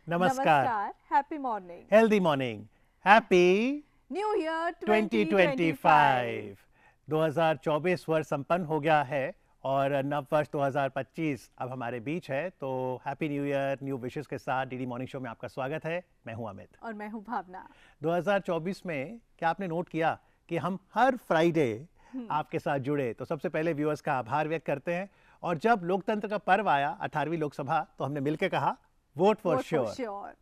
नमस्कार, happy morning, healthy morning, happy new year 2025। 2024 वर्ष संपन्न हो गया है और नव वर्ष 2025 अब हमारे बीच है। तो happy new year, new wishes के साथ डीडी मॉर्निंग शो में आपका स्वागत है। मैं हूं अमित और मैं हूं भावना। 2024 में क्या आपने नोट किया कि हम हर फ्राइडे आपके साथ जुड़े? तो सबसे पहले व्यूअर्स का आभार व्यक्त करते हैं। और जब लोकतंत्र का पर्व आया 18वीं लोकसभा, तो हमने मिलकर कहा वोट फॉर श्योर।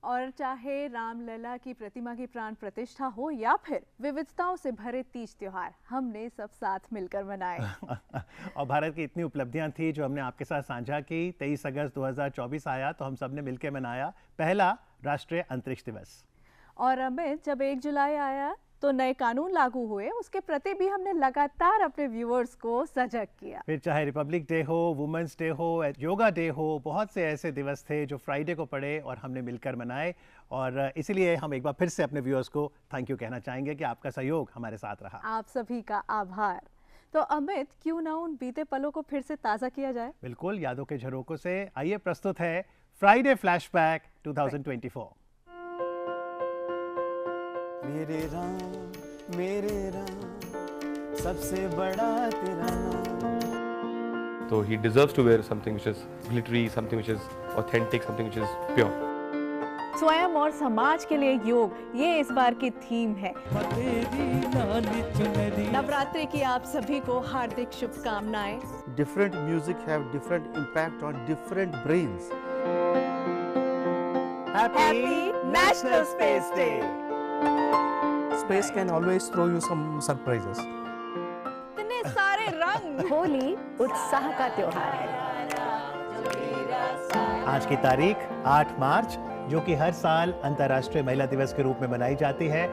और चाहे रामलला की प्रतिमा की प्राण प्रतिष्ठा हो या फिर विविधताओं से भरे तीज त्योहार, हमने सब साथ मिलकर मनाए। और भारत की इतनी उपलब्धियां थी जो हमने आपके साथ साझा की। 23 अगस्त 2024 आया तो हम सब ने मिलकर मनाया पहला राष्ट्रीय अंतरिक्ष दिवस। और अमित, जब 1 जुलाई आया तो नए कानून लागू हुए, उसके प्रति भी हमने लगातार अपने व्यूअर्स को सजग किया। फिर चाहे रिपब्लिक डे हो, वुमेन्स डे हो, योगा डे हो, बहुत से ऐसे दिवस थे जो फ्राइडे को पड़े और हमने मिलकर मनाए। और इसीलिए हम एक बार फिर से अपने व्यूअर्स को थैंक यू कहना चाहेंगे कि आपका सहयोग हमारे साथ रहा। आप सभी का आभार। तो अमित, क्यों ना उन बीते पलों को फिर से ताज़ा किया जाए? बिल्कुल, यादों के झरोकों से आइए, प्रस्तुत है फ्राइडे फ्लैशबैक 2024। मेरे राम सबसे बड़ा तेरा नाम। So he deserves to wear something which is glittery, something which is authentic, something which is pure. स्वयं और समाज के लिए योग, ये इस बार की थीम है। नवरात्रि की आप सभी को हार्दिक शुभकामनाएं। Different music have different impact on different brains. Happy National Space Day. Space can always throw you some surprises. इतने सारे रंग। होली उत्साह का त्योहार है। आज की तारीख 8 मार्च, जो कि हर साल अंतर्राष्ट्रीय महिला दिवस के रूप में मनाई जाती है।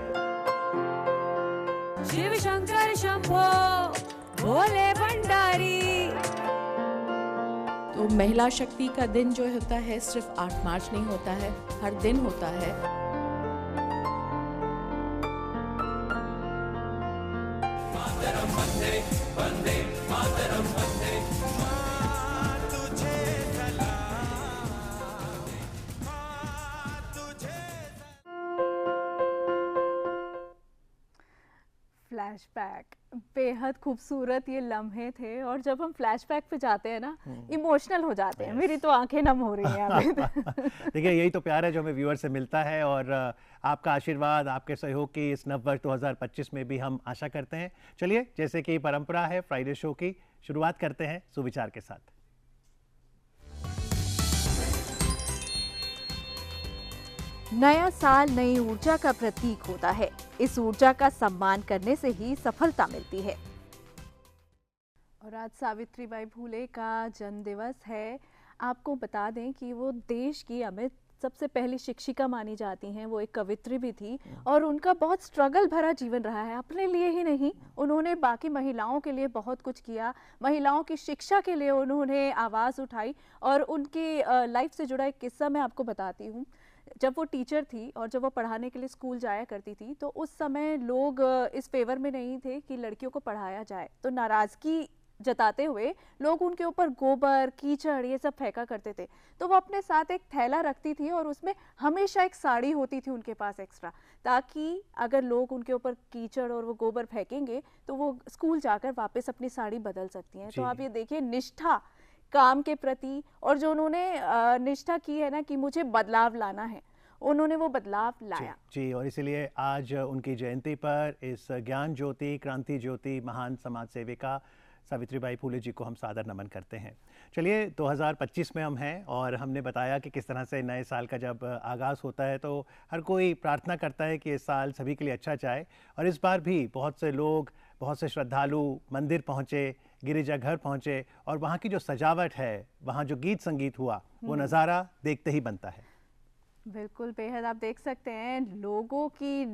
शिव शंकर शंभो भोले भंडारी। तो महिला शक्ति का दिन जो होता है सिर्फ 8 मार्च नहीं होता है, हर दिन होता है। फ्लैशबैक, बेहद खूबसूरत ये लम्हे थे। और जब हम फ्लैशबैक पे जाते हैं ना, इमोशनल हो जाते हैं। मेरी तो आंखें नम हो रही हैं अभी। देखिए, यही तो प्यार है जो हमें व्यूअर से मिलता है। और आपका आशीर्वाद, आपके सहयोग की इस नव वर्ष 2025 में भी हम आशा करते हैं। चलिए, जैसे कि परंपरा है फ्राइडे शो की, शुरुआत करते हैं सुविचार के साथ। नया साल नई ऊर्जा का प्रतीक होता है। इस ऊर्जा का सम्मान करने से ही सफलता मिलती है। और आज सावित्रीबाई फुले का जन्म दिवस है। आपको बता दें कि वो देश की अमित सबसे पहली शिक्षिका मानी जाती हैं। वो एक कवित्री भी थी और उनका बहुत स्ट्रगल भरा जीवन रहा है। अपने लिए ही नहीं, उन्होंने बाकी महिलाओं के लिए बहुत कुछ किया। महिलाओं की शिक्षा के लिए उन्होंने आवाज़ उठाई। और उनकी लाइफ से जुड़ा एक किस्सा मैं आपको बताती हूँ। जब वो टीचर थी और जब वो पढ़ाने के लिए स्कूल जाया करती थी, तो उस समय लोग इस फेवर में नहीं थे कि लड़कियों को पढ़ाया जाए। तो नाराज़गी जताते हुए लोग उनके ऊपर गोबर, कीचड़ ये सब फेंका करते थे। तो वो अपने साथ एक थैला रखती थी और उसमें हमेशा एक साड़ी होती थी उनके पास एक्स्ट्रा, ताकि अगर लोग उनके ऊपर कीचड़ और वो गोबर फेंकेंगे तो वो स्कूल जाकर वापस अपनी साड़ी बदल सकती हैं। तो आप ये देखिए, निष्ठा काम के प्रति, और जो उन्होंने निष्ठा की है ना कि मुझे बदलाव लाना है, उन्होंने वो बदलाव लाया। जी, और इसीलिए आज उनकी जयंती पर इस ज्ञान ज्योति, क्रांति ज्योति, महान समाज सेविका सावित्रीबाई फुले जी को हम सादर नमन करते हैं। चलिए, 2025 में हम हैं और हमने बताया कि किस तरह से नए साल का जब आगाज़ होता है तो हर कोई प्रार्थना करता है कि इस साल सभी के लिए अच्छा जाए। और इस बार भी बहुत से लोग, बहुत से श्रद्धालु मंदिर पहुँचे, गिरिजाघर पहुँचे, और वहाँ की जो सजावट है, वहाँ जो गीत संगीत हुआ, वो नज़ारा देखते ही बनता है। बिल्कुल, बेहद आप देख सकते हैं लोगों की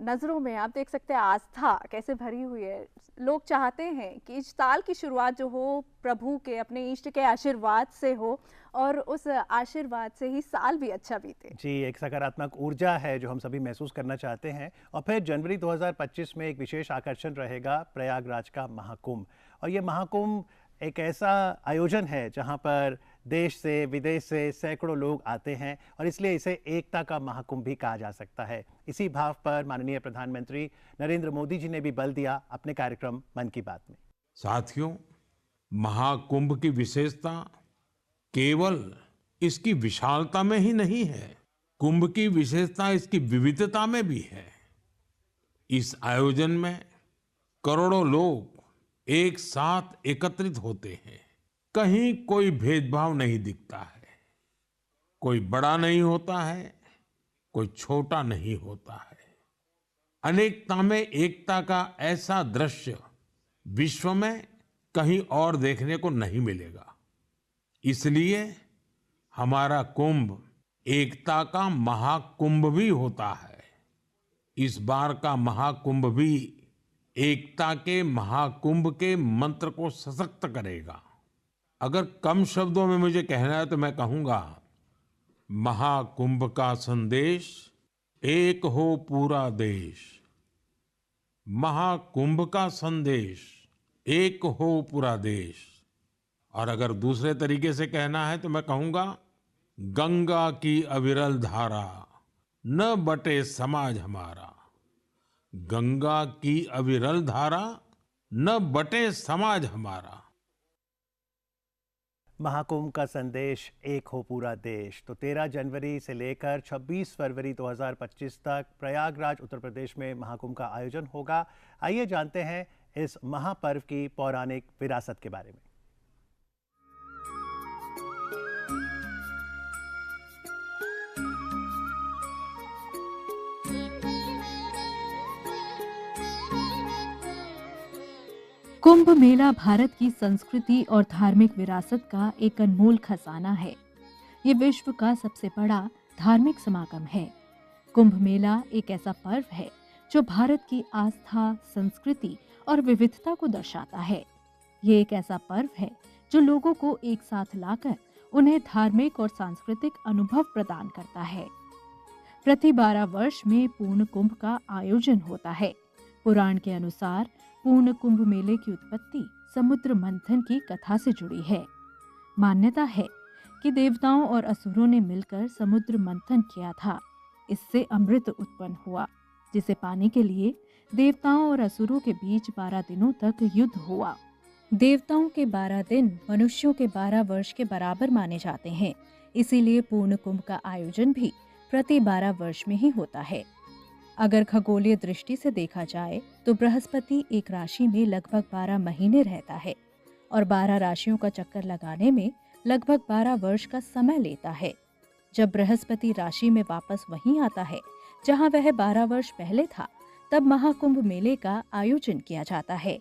नज़रों में, आप देख सकते हैं आस्था कैसे भरी हुई है। लोग चाहते हैं कि इस साल की शुरुआत जो हो प्रभु के, अपने इष्ट के आशीर्वाद से हो और उस आशीर्वाद से ही साल भी अच्छा बीते। जी, एक सकारात्मक ऊर्जा है जो हम सभी महसूस करना चाहते हैं। और फिर जनवरी 2025 में एक विशेष आकर्षण रहेगा प्रयागराज का महाकुंभ। और ये महाकुंभ एक ऐसा आयोजन है जहां पर देश से विदेश से सैकड़ों लोग आते हैं और इसलिए इसे एकता का महाकुंभ भी कहा जा सकता है। इसी भाव पर माननीय प्रधानमंत्री नरेंद्र मोदी जी ने भी बल दिया अपने कार्यक्रम मन की बात में। साथियों, महाकुंभ की विशेषता केवल इसकी विशालता में ही नहीं है, कुंभ की विशेषता इसकी विविधता में भी है। इस आयोजन में करोड़ों लोग एक साथ एकत्रित होते हैं। कहीं कोई भेदभाव नहीं दिखता है, कोई बड़ा नहीं होता है, कोई छोटा नहीं होता है। अनेकता में एकता का ऐसा दृश्य विश्व में कहीं और देखने को नहीं मिलेगा। इसलिए हमारा कुंभ एकता का महाकुंभ भी होता है। इस बार का महाकुंभ भी एकता के महाकुंभ के मंत्र को सशक्त करेगा। अगर कम शब्दों में मुझे कहना है तो मैं कहूंगा, महाकुंभ का संदेश एक हो पूरा देश। महाकुंभ का संदेश एक हो पूरा देश। और अगर दूसरे तरीके से कहना है तो मैं कहूंगा, गंगा की अविरल धारा न बटे समाज हमारा। गंगा की अविरल धारा न बटे समाज हमारा। महाकुंभ का संदेश एक हो पूरा देश। तो 13 जनवरी से लेकर 26 फरवरी 2025 तक प्रयागराज उत्तर प्रदेश में महाकुंभ का आयोजन होगा। आइए जानते हैं इस महापर्व की पौराणिक विरासत के बारे में। कुंभ मेला भारत की संस्कृति और धार्मिक विरासत का एक अनमोल खजाना है। ये विश्व का सबसे बड़ा धार्मिक समागम है। कुंभ मेला एक ऐसा पर्व है जो भारत की आस्था, संस्कृति और विविधता को दर्शाता है। ये एक ऐसा पर्व है जो लोगों को एक साथ लाकर उन्हें धार्मिक और सांस्कृतिक अनुभव प्रदान करता है। प्रति 12 वर्ष में पूर्ण कुंभ का आयोजन होता है। पुराण के अनुसार पूर्ण कुंभ मेले की उत्पत्ति समुद्र मंथन की कथा से जुड़ी है। मान्यता है कि देवताओं और असुरों ने मिलकर समुद्र मंथन किया था। इससे अमृत उत्पन्न हुआ, जिसे पाने के लिए देवताओं और असुरों के बीच 12 दिनों तक युद्ध हुआ। देवताओं के 12 दिन मनुष्यों के 12 वर्ष के बराबर माने जाते हैं। इसीलिए पूर्ण कुंभ का आयोजन भी प्रति 12 वर्ष में ही होता है। अगर खगोलीय दृष्टि से देखा जाए तो बृहस्पति एक राशि में लगभग 12 महीने रहता है और 12 राशियों का चक्कर लगाने में लगभग 12 वर्ष का समय लेता है। जब बृहस्पति राशि में वापस वहीं आता है जहां वह 12 वर्ष पहले था, तब महाकुंभ मेले का आयोजन किया जाता है।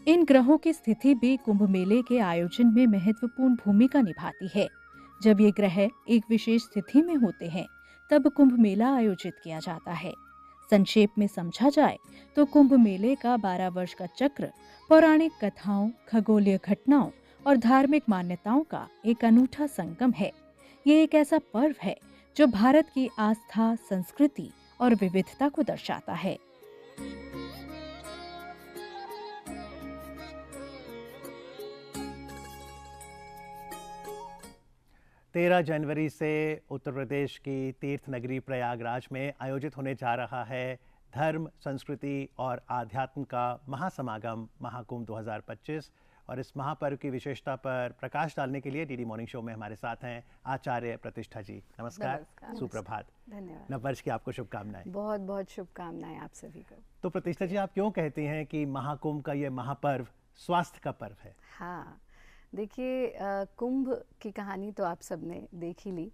इन ग्रहों की स्थिति भी कुंभ मेले के आयोजन में महत्वपूर्ण भूमिका निभाती है। जब ये ग्रह एक विशेष स्थिति में होते हैं, तब कुंभ मेला आयोजित किया जाता है। संक्षेप में समझा जाए तो कुंभ मेले का 12 वर्ष का चक्र पौराणिक कथाओं, खगोलीय घटनाओं और धार्मिक मान्यताओं का एक अनूठा संगम है। ये एक ऐसा पर्व है जो भारत की आस्था, संस्कृति और विविधता को दर्शाता है। तेरह जनवरी से उत्तर प्रदेश की तीर्थ नगरी प्रयागराज में आयोजित होने जा रहा है धर्म, संस्कृति और आध्यात्म का महासमागम महाकुंभ 2025। और इस महापर्व की विशेषता पर प्रकाश डालने के लिए डीडी मॉर्निंग शो में हमारे साथ हैं आचार्य प्रतिष्ठा जी। नमस्कार, सुप्रभात। धन्यवाद। नववर्ष की आपको शुभकामनाएं। बहुत बहुत शुभकामनाएं आप सभी को। तो प्रतिष्ठा जी, आप क्यों कहती हैं कि महाकुंभ का ये महापर्व स्वास्थ्य का पर्व है? हाँ, देखिए, कुंभ की कहानी तो आप सबने देख ही ली।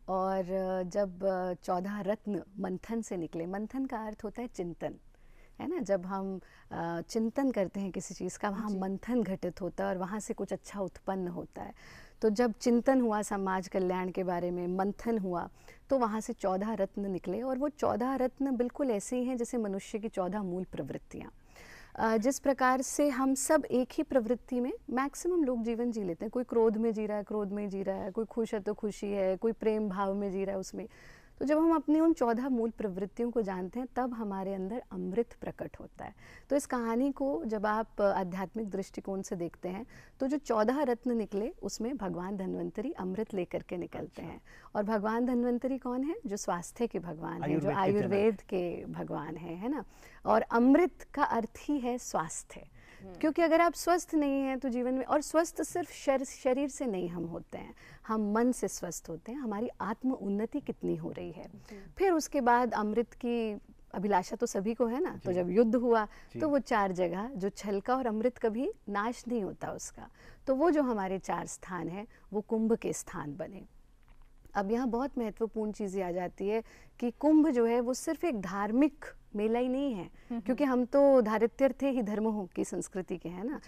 और जब 14 रत्न मंथन से निकले, मंथन का अर्थ होता है चिंतन, है ना। जब हम चिंतन करते हैं किसी चीज़ का, वहाँ मंथन घटित होता है और वहाँ से कुछ अच्छा उत्पन्न होता है। तो जब चिंतन हुआ समाज कल्याण के बारे में, मंथन हुआ, तो वहाँ से 14 रत्न निकले। और वो 14 रत्न बिल्कुल ऐसे ही हैं जैसे मनुष्य की 14 मूल प्रवृत्तियाँ। जिस प्रकार से हम सब एक ही प्रवृत्ति में मैक्सिमम लोग जीवन जी लेते हैं। कोई क्रोध में जी रहा है, क्रोध में जी रहा है, कोई खुश है तो खुशी है, कोई प्रेम भाव में जी रहा है उसमें। तो जब हम अपनी उन 14 मूल प्रवृत्तियों को जानते हैं तब हमारे अंदर अमृत प्रकट होता है। तो इस कहानी को जब आप आध्यात्मिक दृष्टिकोण से देखते हैं तो जो 14 रत्न निकले उसमें भगवान धन्वंतरी अमृत लेकर के निकलते हैं। और भगवान धन्वंतरी कौन है? जो स्वास्थ्य के भगवान है, जो आयुर्वेद के भगवान है ना। और अमृत का अर्थ ही है स्वास्थ्य, क्योंकि अगर आप स्वस्थ नहीं हैं तो जीवन में, और स्वस्थ सिर्फ शरीर से नहीं हम होते हैं, हम मन से स्वस्थ होते हैं। हमारी आत्म उन्नति कितनी हो रही है। फिर उसके बाद अमृत की अभिलाषा तो सभी को है ना। तो जब युद्ध हुआ तो वो 4 जगह जो छल का और अमृत कभी नाश नहीं होता उसका, तो वो जो हमारे 4 स्थान है वो कुंभ के स्थान बने। अब यहाँ बहुत महत्वपूर्ण चीज़ आ जाती है कि कुंभ जो है वो सिर्फ एक धार्मिक मेला ही नहीं है, क्योंकि हम तो धारित्यर्थे ही धर्मों की संस्कृति के हैं ना।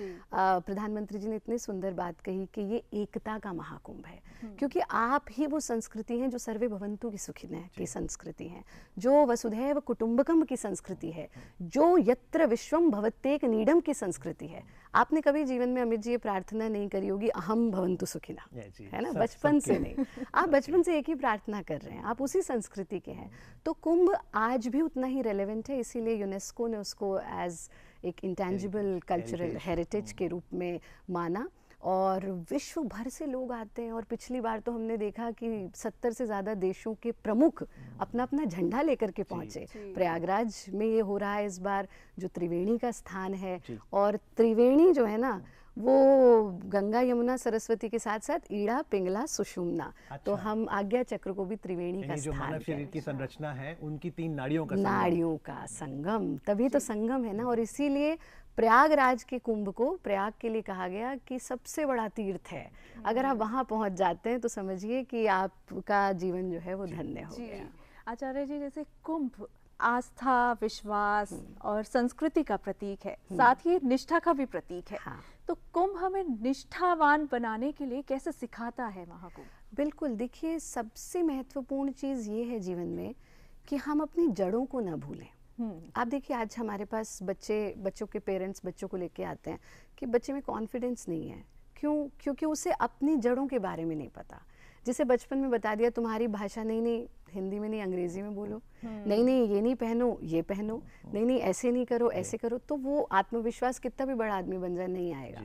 प्रधानमंत्री जी ने इतनी सुंदर बात कही कि ये एकता का महाकुंभ है, क्योंकि आप ही वो संस्कृति हैं जो सर्वे भवन्तु की सुखिनः की संस्कृति है, जो वसुधैव कुटुंबकम की संस्कृति है, जो यत्र विश्वम भवत्येक नीडम की संस्कृति है। आपने कभी जीवन में अमित जी ये प्रार्थना नहीं करी होगी अहम भवन्तु सुखिनः, है ना, बचपन से नहीं। आप बचपन से एक ही प्रार्थना कर रहे हैं, आप उसी संस्कृति के हैं। तो कुंभ आज भी उतना ही रेलेवेंट है, इसीलिए यूनेस्को ने उसको एज एक इंटेंजिबल कल्चरल हेरिटेज के रूप में माना। और विश्व भर से लोग आते हैं। और पिछली बार तो हमने देखा कि 70 से ज़्यादा देशों के प्रमुख अपना अपना झंडा लेकर के पहुँचे। प्रयागराज में ये हो रहा है इस बार, जो त्रिवेणी का स्थान है। और त्रिवेणी जो है ना वो गंगा यमुना सरस्वती के साथ साथ ईड़ा पिंगला सुषुम्ना। तो हम आज्ञा चक्र को भी त्रिवेणी का जो मानव शरीर की संरचना है उनकी 3 नाड़ियों का संगम, तभी तो संगम है ना। और इसीलिए प्रयागराज के कुंभ को प्रयाग के लिए कहा गया कि सबसे बड़ा तीर्थ है। अगर आप वहाँ पहुँच जाते हैं तो समझिए कि आपका जीवन जो है वो धन्य हो गया। आचार्य जी, जैसे कुंभ आस्था, विश्वास और संस्कृति का प्रतीक है, साथ ही निष्ठा का भी प्रतीक है। तो कुंभ हमें निष्ठावान बनाने के लिए कैसे सिखाता है महाकुंभ? बिल्कुल, देखिए सबसे महत्वपूर्ण चीज़ ये है जीवन में कि हम अपनी जड़ों को ना भूलें। आप देखिए आज हमारे पास बच्चों के पेरेंट्स बच्चों को लेके आते हैं कि बच्चे में कॉन्फिडेंस नहीं है। क्यों? क्योंकि उसे अपनी जड़ों के बारे में नहीं पता। जिसे बचपन में बता दिया तुम्हारी भाषा नहीं हिंदी में नहीं अंग्रेजी में बोलो, नहीं ये नहीं पहनो ये पहनो, नहीं ऐसे नहीं करो ऐसे करो, तो वो आत्मविश्वास कितना भी बड़ा आदमी बन जाए नहीं आएगा।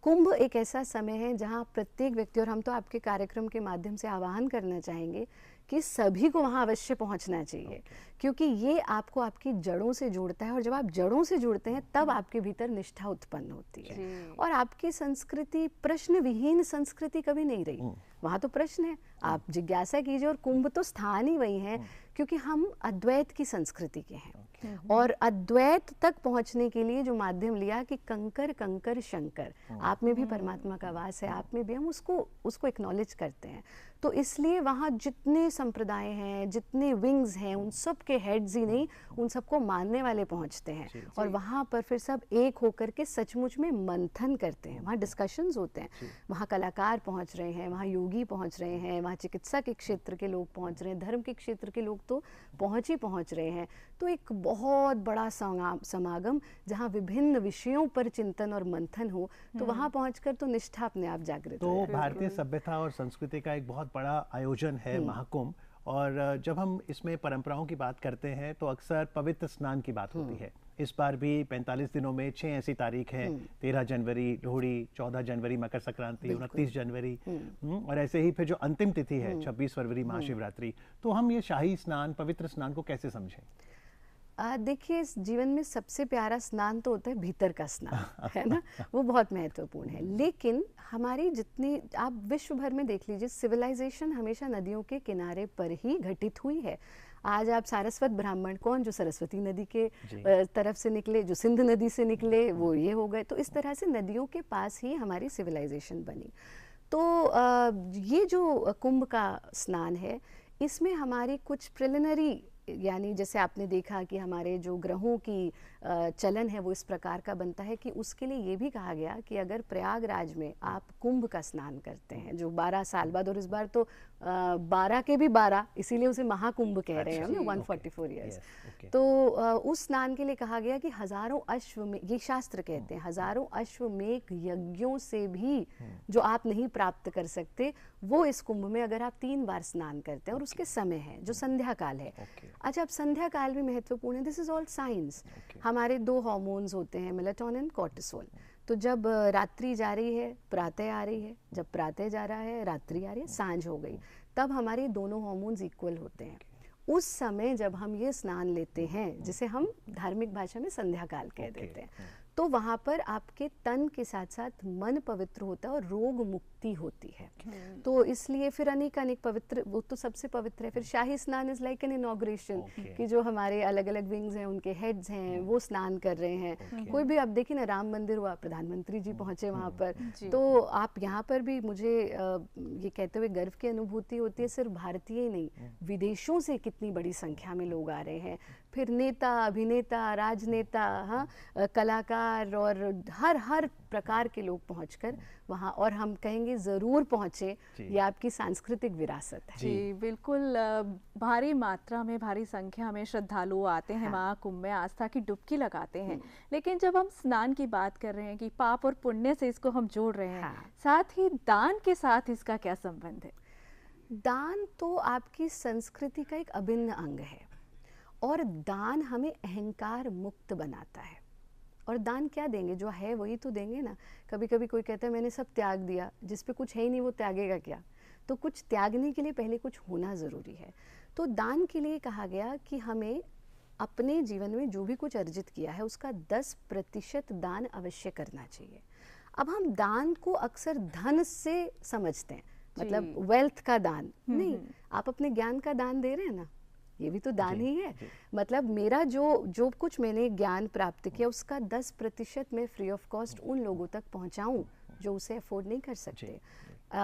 कुंभ एक ऐसा समय है जहाँ प्रत्येक व्यक्ति, और हम तो आपके कार्यक्रम के माध्यम से आह्वान करना चाहेंगे कि सभी को वहाँ अवश्य पहुँचना चाहिए, क्योंकि ये आपको आपकी जड़ों से जोड़ता है। और जब आप जड़ों से जुड़ते हैं तब आपके भीतर निष्ठा उत्पन्न होती है। और आपकी संस्कृति प्रश्न विहीन संस्कृति कभी नहीं रही, वहाँ तो प्रश्न है, आप जिज्ञासा कीजिए। और कुंभ तो स्थान ही वही है, क्योंकि हम अद्वैत की संस्कृति के हैं। और अद्वैत तक पहुंचने के लिए जो माध्यम लिया कि कंकर कंकर शंकर, आप में भी परमात्मा का वास है, आप में भी, हम उसको एक्नॉलेज करते हैं। तो इसलिए वहाँ जितने संप्रदाय हैं, जितने विंग्स हैं, उन सब के हेड्स ही नहीं, उन सबको मानने वाले पहुँचते हैं। और वहाँ पर फिर सब एक होकर के सचमुच में मंथन करते हैं, वहाँ डिस्कशंस होते हैं, वहाँ कलाकार पहुँच रहे हैं, वहाँ योगी पहुँच रहे हैं, वहाँ चिकित्सा के क्षेत्र के लोग पहुँच रहे हैं, धर्म के क्षेत्र के लोग तो पहुँच रहे हैं। तो एक बहुत बड़ा समागम जहाँ विभिन्न विषयों पर चिंतन और मंथन हो, तो वहाँ पहुँचकर तो निष्ठा अपने आप जागृत हो। तो भारतीय सभ्यता और संस्कृति का एक बहुत बड़ा आयोजन है महाकुंभ। और जब हम इसमें परंपराओं की बात करते हैं तो अक्सर पवित्र स्नान की बात होती है। इस बार भी 45 दिनों में 6 ऐसी तारीख हैं, 13 जनवरी लोहड़ी, 14 जनवरी मकर संक्रांति, 29 जनवरी, और ऐसे ही फिर जो अंतिम तिथि है 26 फरवरी महाशिवरात्रि। तो हम ये शाही स्नान, पवित्र स्नान को कैसे समझें? देखिए, इस जीवन में सबसे प्यारा स्नान तो होता है भीतर का स्नान, है ना, वो बहुत महत्वपूर्ण है। लेकिन हमारी जितनी, आप विश्व भर में देख लीजिए, सिविलाइजेशन हमेशा नदियों के किनारे पर ही घटित हुई है। आज आप सारस्वत ब्राह्मण कौन, जो सरस्वती नदी के तरफ से निकले, जो सिंध नदी से निकले, वो ये हो गए। तो इस तरह से नदियों के पास ही हमारी सिविलाइजेशन बनी। तो ये जो कुंभ का स्नान है, इसमें हमारी कुछ प्रिलिमिनरी यानी जैसे आपने देखा कि हमारे जो ग्रहों की चलन है वो इस प्रकार का बनता है कि उसके लिए ये भी कहा गया कि अगर प्रयागराज में आप कुंभ का स्नान करते हैं जो 12 साल बाद, और इस बार तो 12 के भी 12, इसीलिए उसे महाकुंभ कह रहे हैं हम, 144 ईयर्स। तो उस स्नान के लिए कहा गया कि हजारों अश्वमेघ, ये शास्त्र कहते हैं, हजारों अश्वमेघ यज्ञों से भी जो आप नहीं प्राप्त कर सकते वो इस कुंभ में अगर आप 3 बार स्नान करते हैं, और उसके समय है जो संध्या काल है। अच्छा, अब संध्या काल भी महत्वपूर्ण है, दिस इज ऑल साइंस। हमारे 2 हार्मोन्स होते हैं, मेलाटोनिन, कॉर्टिसोल। तो जब रात्रि जा रही है प्रातः आ रही है, जब प्रातः जा रहा है रात्रि आ रही है, सांझ हो गई, तब हमारे दोनों हार्मोन्स इक्वल होते हैं। उस समय जब हम ये स्नान लेते हैं, जिसे हम धार्मिक भाषा में संध्या काल कह देते हैं, तो वहाँ पर आपके तन के साथ साथ मन पवित्र होता है और रोग मुक्ति होती है। तो इसलिए फिर अनेक पवित्र, वो तो सबसे पवित्र है। फिर शाही स्नान इज लाइक एन इनॉग्रेशन, कि जो हमारे अलग अलग विंग्स हैं, उनके हेड्स हैं, वो स्नान कर रहे हैं। कोई भी आप देखिए ना, राम मंदिर हुआ, प्रधानमंत्री जी पहुंचे वहाँ पर, तो आप यहाँ पर भी मुझे ये कहते हुए गर्व की अनुभूति होती है, सिर्फ भारतीय ही नहीं, विदेशों से कितनी बड़ी संख्या में लोग आ रहे हैं। फिर नेता, अभिनेता, राजनेता, हाँ, कलाकार और हर प्रकार के लोग पहुंचकर वहाँ, और हम कहेंगे ज़रूर पहुँचे, ये आपकी सांस्कृतिक विरासत है। जी बिल्कुल, भारी मात्रा में, भारी संख्या में श्रद्धालु आते हैं महाकुंभ में, आस्था की डुबकी लगाते हैं। लेकिन जब हम स्नान की बात कर रहे हैं कि पाप और पुण्य से इसको हम जोड़ रहे हैं, साथ ही दान के साथ इसका क्या संबंध है? दान तो आपकी संस्कृति का एक अभिन्न अंग है, और दान हमें अहंकार मुक्त बनाता है। और दान क्या देंगे, जो है वही तो देंगे ना। कभी कभी कोई कहता है मैंने सब त्याग दिया, जिस पे कुछ है ही नहीं वो त्यागेगा क्या? तो कुछ त्यागने के लिए पहले कुछ होना ज़रूरी है। तो दान के लिए कहा गया कि हमें अपने जीवन में जो भी कुछ अर्जित किया है उसका 10% दान अवश्य करना चाहिए। अब हम दान को अक्सर धन से समझते हैं, मतलब वेल्थ का दान नहीं, आप अपने ज्ञान का दान दे रहे हैं ना, ये भी तो दान ही है। मतलब मेरा जो कुछ मैंने ज्ञान प्राप्त किया उसका 10% मैं फ्री ऑफ कॉस्ट उन लोगों तक पहुंचाऊं जो उसे अफोर्ड नहीं कर सकते।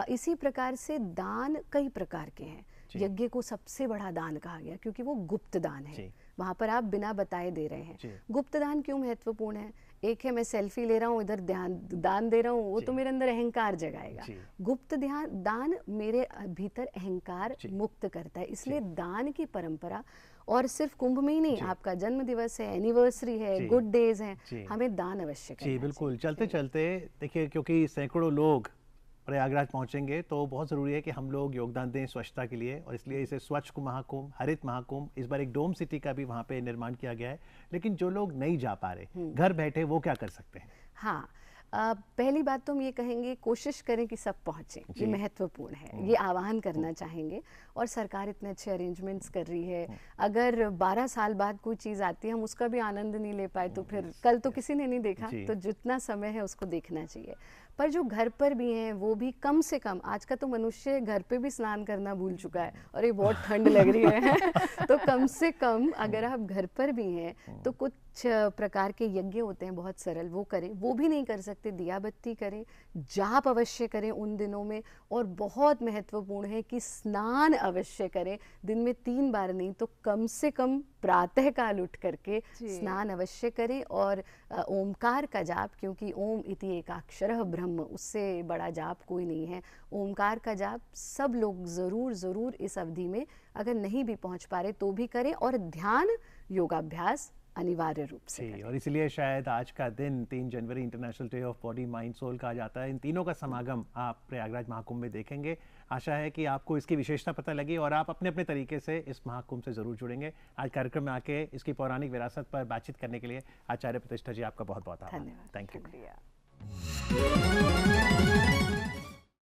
इसी प्रकार से दान कई प्रकार के हैं। यज्ञ को सबसे बड़ा दान कहा गया क्योंकि वो गुप्त दान है, वहाँ पर आप बिना बताए दे रहे हैं। गुप्त दान क्यों महत्वपूर्ण है? एक है मैं सेल्फी ले रहा हूँ, इधर दान दे रहा हूँ, वो तो मेरे अंदर अहंकार जगाएगा। गुप्त दान मेरे भीतर अहंकार मुक्त करता है। इसलिए दान की परंपरा, और सिर्फ कुंभ में ही नहीं, आपका जन्म दिवस है, एनिवर्सरी है, गुड डेज हैं, हमें दान अवश्य करना चाहिए। बिल्कुल। चलते चलते देखिए, क्योंकि सैकड़ों लोग प्रयागराज पहुंचेंगे तो बहुत ज़रूरी है कि हम लोग योगदान दें स्वच्छता के लिए, और इसलिए इसे स्वच्छ महाकुंभ, हरित महाकुंभ, इस बार एक डोम सिटी का भी वहाँ पे निर्माण किया गया है। लेकिन जो लोग नहीं जा पा रहे घर बैठे, वो क्या कर सकते हैं? हाँ, पहली बात तो हम ये कहेंगे, कोशिश करें कि सब पहुँचें, ये महत्वपूर्ण है, ये आह्वान करना चाहेंगे। और सरकार इतने अच्छे अरेंजमेंट्स कर रही है, अगर 12 साल बाद कोई चीज़ आती है हम उसका भी आनंद नहीं ले पाए तो फिर कल तो किसी ने नहीं देखा, तो जितना समय है उसको देखना चाहिए। पर जो घर पर भी हैं वो भी कम से कम, आज का तो मनुष्य घर पे भी स्नान करना भूल चुका है, और ये बहुत ठंड लग रही है तो कम से कम अगर आप घर पर भी हैं तो कुछ प्रकार के यज्ञ होते हैं बहुत सरल, वो करें। वो भी नहीं कर सकते, दिया बत्ती करें, जाप अवश्य करें उन दिनों में, और बहुत महत्वपूर्ण है कि स्नान अवश्य करें, दिन में 3 बार नहीं तो कम से कम प्रातः काल उठ करके स्नान अवश्य करें। और ओमकार का जाप, क्योंकि ओम इति एकाक्षरः ब्रह्म, उससे बड़ा जाप कोई नहीं है। ओमकार का जाप सब लोग ज़रूर इस अवधि में, अगर नहीं भी पहुंच पा रहे तो भी करें, और ध्यान योगाभ्यास अनिवार्य रूप से करें। और इसलिए शायद आज का दिन 3 जनवरी international day of body mind soul कहा जाता है। इन तीनों का समागम आप प्रयागराज महाकुंभ में देखेंगे। आशा है कि आपको इसकी विशेषता पता लगी और आप अपने अपने तरीके से इस महाकुंभ से ज़रूर जुड़ेंगे। आज कार्यक्रम में आके इसकी पौराणिक विरासत पर बातचीत करने के लिए आचार्य प्रतिष्ठा जी, आपका बहुत बहुत आभार। धन्यवाद। Thank you.